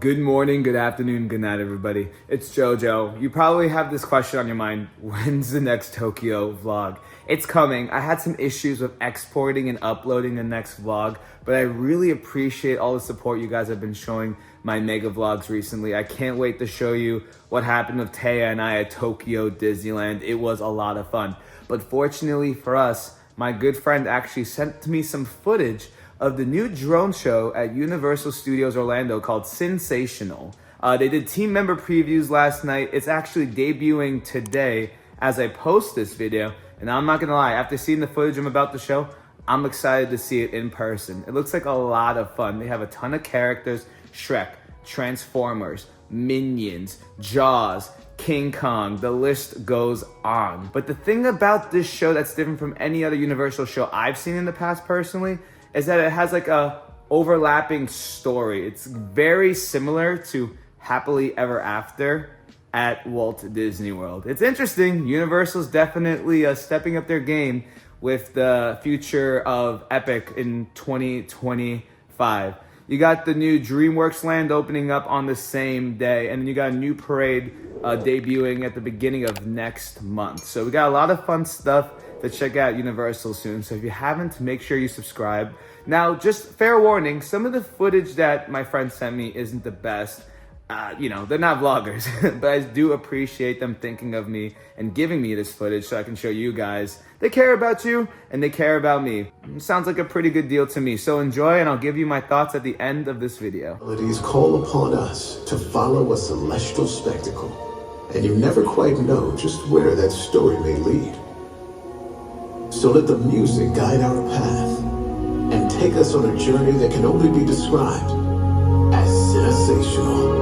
Good morning, good afternoon, good night, everybody. It's JoJo. You probably have this question on your mind. When's the next Tokyo vlog? It's coming. I had some issues with exporting and uploading the next vlog, but I really appreciate all the support you guys have been showing my mega vlogs recently. I can't wait to show you what happened with Taya and I at Tokyo Disneyland. It was a lot of fun. But fortunately for us, my good friend actually sent me some footage of the new drone show at Universal Studios Orlando called CineSational. They did team member previews last night. It's actually debuting today as I post this video. And I'm not gonna lie, after seeing the footage I'm about to show, I'm excited to see it in person. It looks like a lot of fun. They have a ton of characters: Shrek, Transformers, Minions, Jaws, King Kong, the list goes on. But the thing about this show that's different from any other Universal show I've seen in the past personally is that it has like a overlapping story. It's very similar to Happily Ever After at Walt Disney World. It's interesting. Universal's definitely stepping up their game with the future of Epic in 2025. You got the new DreamWorks Land opening up on the same day, and then you got a new parade debuting at the beginning of next month. So we got a lot of fun stuff to check out Universal soon. So if you haven't, make sure you subscribe. Now, just fair warning, some of the footage that my friend sent me isn't the best. They're not vloggers, but I do appreciate them thinking of me and giving me this footage so I can show you guys they care about you and they care about me. Sounds like a pretty good deal to me. So enjoy, and I'll give you my thoughts at the end of this video. Melodies call upon us to follow a celestial spectacle, and you never quite know just where that story may lead. So let the music guide our path and take us on a journey that can only be described as CineSational.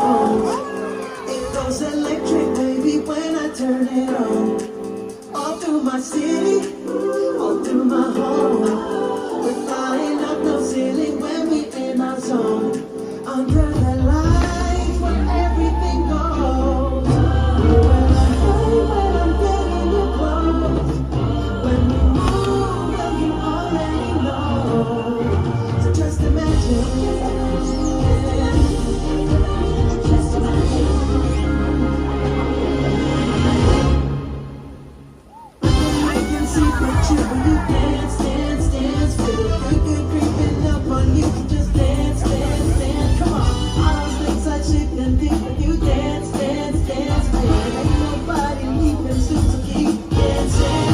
phones. It goes electric, baby, when I turn it on. All through my city, all through my home. We're flying up no ceiling when we in our zone. Under the lights where everything goes. When I hurry, when I'm getting you close. When we move, then you already know. So just imagine. When you dance, dance, dance, feel the good creeping up on you. Just dance, dance, dance. Come on, all those things I shouldn't think when you dance, dance, dance. Man, ain't nobody leaving, so keep dancing.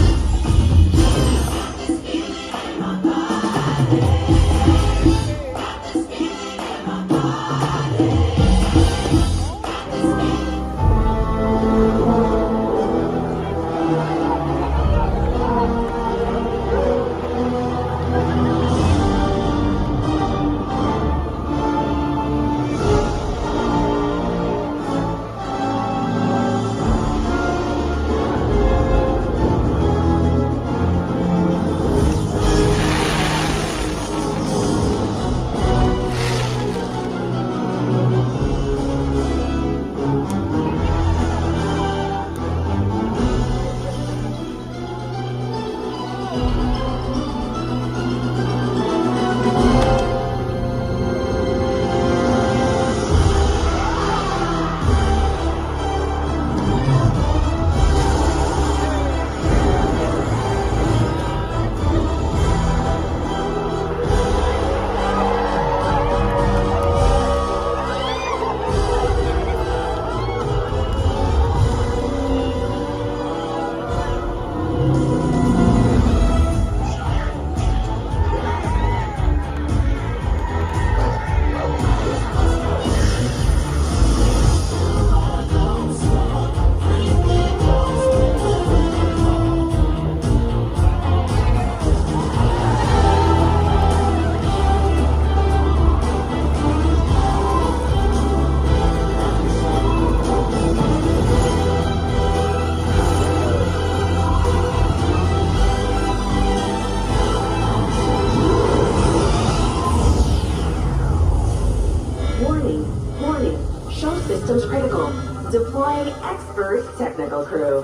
Show systems critical. Deploying expert technical crew.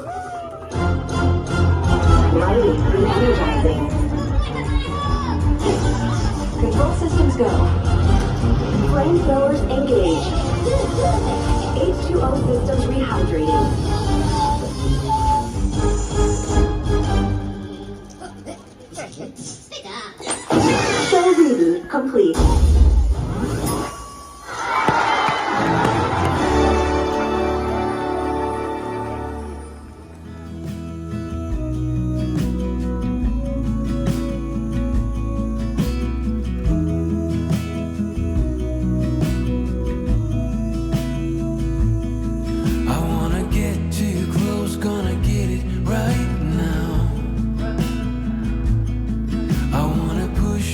Lighting re-energizing. Control systems go. Flamethrowers engaged. H2O systems rehydrating. Show reboot complete.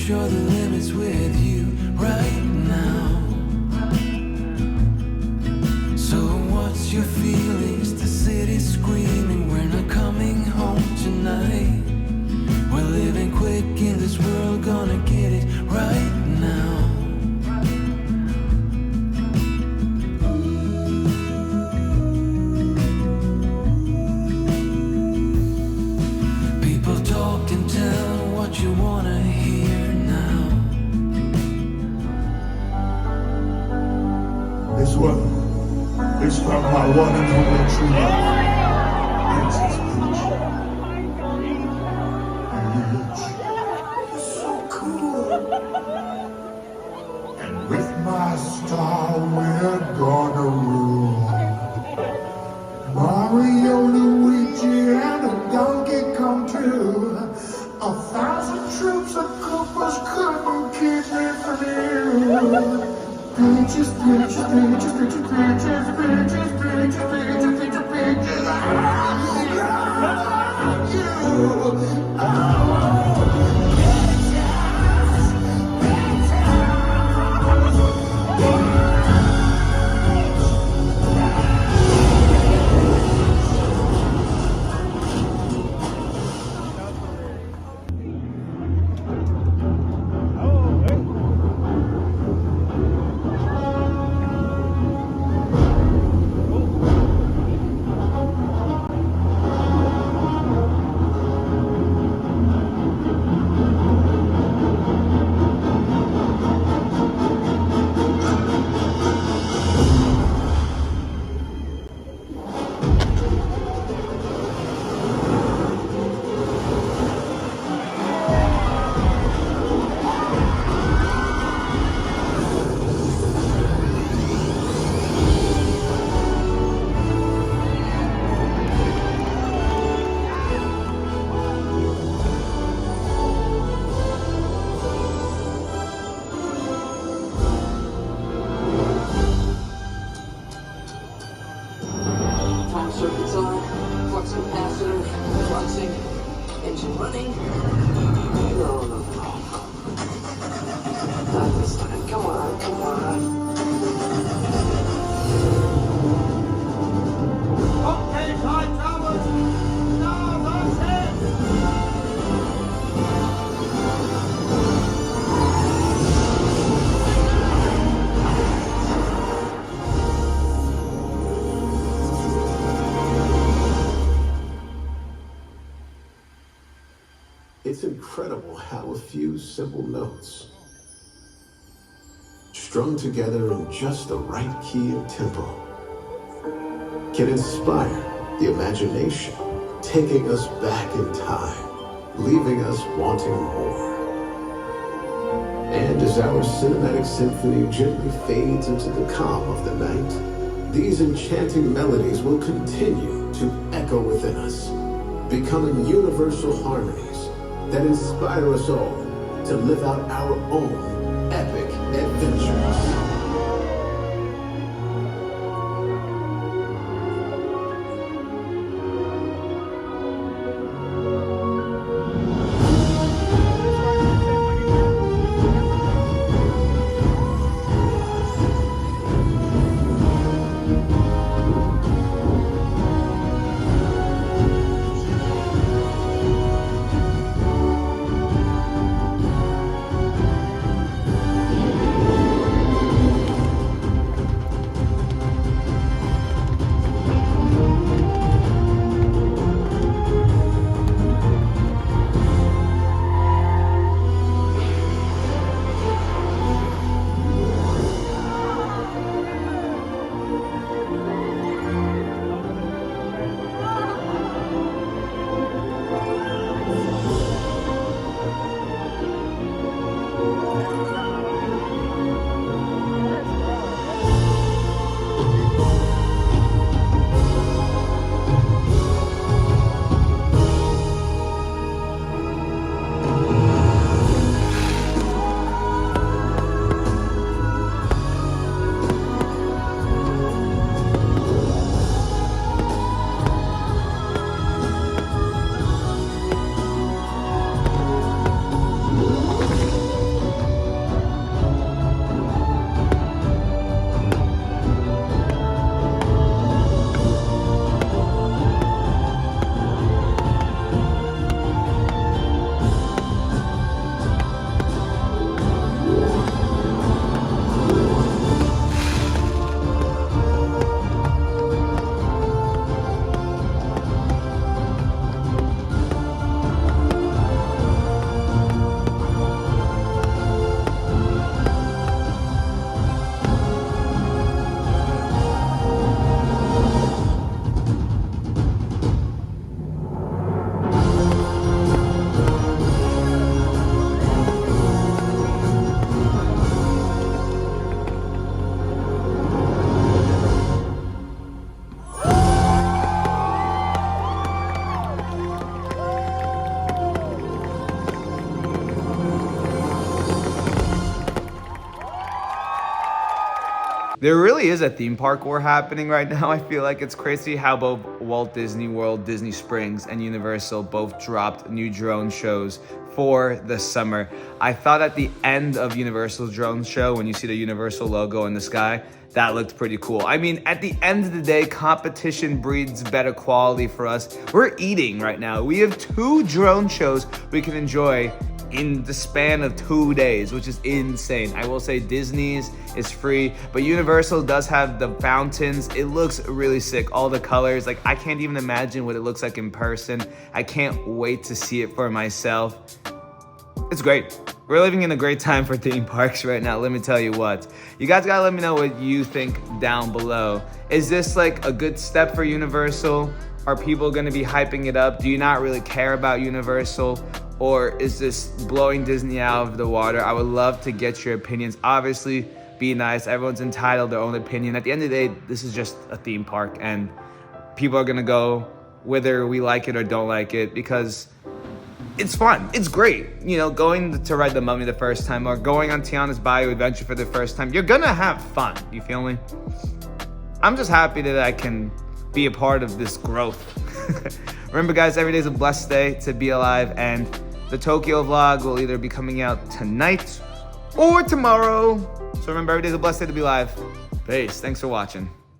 Show the limits with you right now. So what's your feelings? The city's screaming, we're not coming home tonight. We're living quick in this world, gonna get it right now. People talk and tell what you wanna hear. This one is from my one and only true love, Princess Peach. Peach, so cool. And with my star, we're gonna rule. Mario, Luigi, and a Donkey Kong too. 1,000 troops of Koopas couldn't keep me from you. Peaches, peaches, peaches, peaches, peaches, peaches, peaches, peaches, peaches, peaches. I love you. circuits on, flux capacitor, fluxing, engine running. No. Not this time. Come on. Okay, high towers. Now that's it. It's incredible how a few simple notes, strung together in just the right key and tempo, can inspire the imagination, taking us back in time, leaving us wanting more. And as our cinematic symphony gently fades into the calm of the night, these enchanting melodies will continue to echo within us, becoming universal harmonies that inspire us all to live out our own epic adventures. There really is a theme park war happening right now. I feel like it's crazy how both Walt Disney World, Disney Springs, and Universal both dropped new drone shows for the summer. I thought at the end of Universal's drone show, when you see the Universal logo in the sky, that looked pretty cool. I mean, at the end of the day, competition breeds better quality for us. We're eating right now. We have 2 drone shows we can enjoy in the span of 2 days, which is insane. I will say Disney's is free, but Universal does have the fountains. It looks really sick, all the colors. Like, I can't even imagine what it looks like in person. I can't wait to see it for myself. It's great. We're living in a great time for theme parks right now, let me tell you what. You guys gotta let me know what you think down below. Is this like a good step for Universal? Are people gonna be hyping it up? Do you not really care about Universal? Or is this blowing Disney out of the water? I would love to get your opinions. Obviously, be nice. Everyone's entitled to their own opinion. At the end of the day, this is just a theme park, and people are gonna go whether we like it or don't like it, because it's fun. It's great. You know, going to ride the Mummy the first time, or going on Tiana's Bayou Adventure for the first time, you're gonna have fun. You feel me? I'm just happy that I can be a part of this growth. Remember guys, every day is a blessed day to be alive, and the Tokyo vlog will either be coming out tonight or tomorrow. So remember, every day is a blessed day to be alive. Peace. Thanks for watching.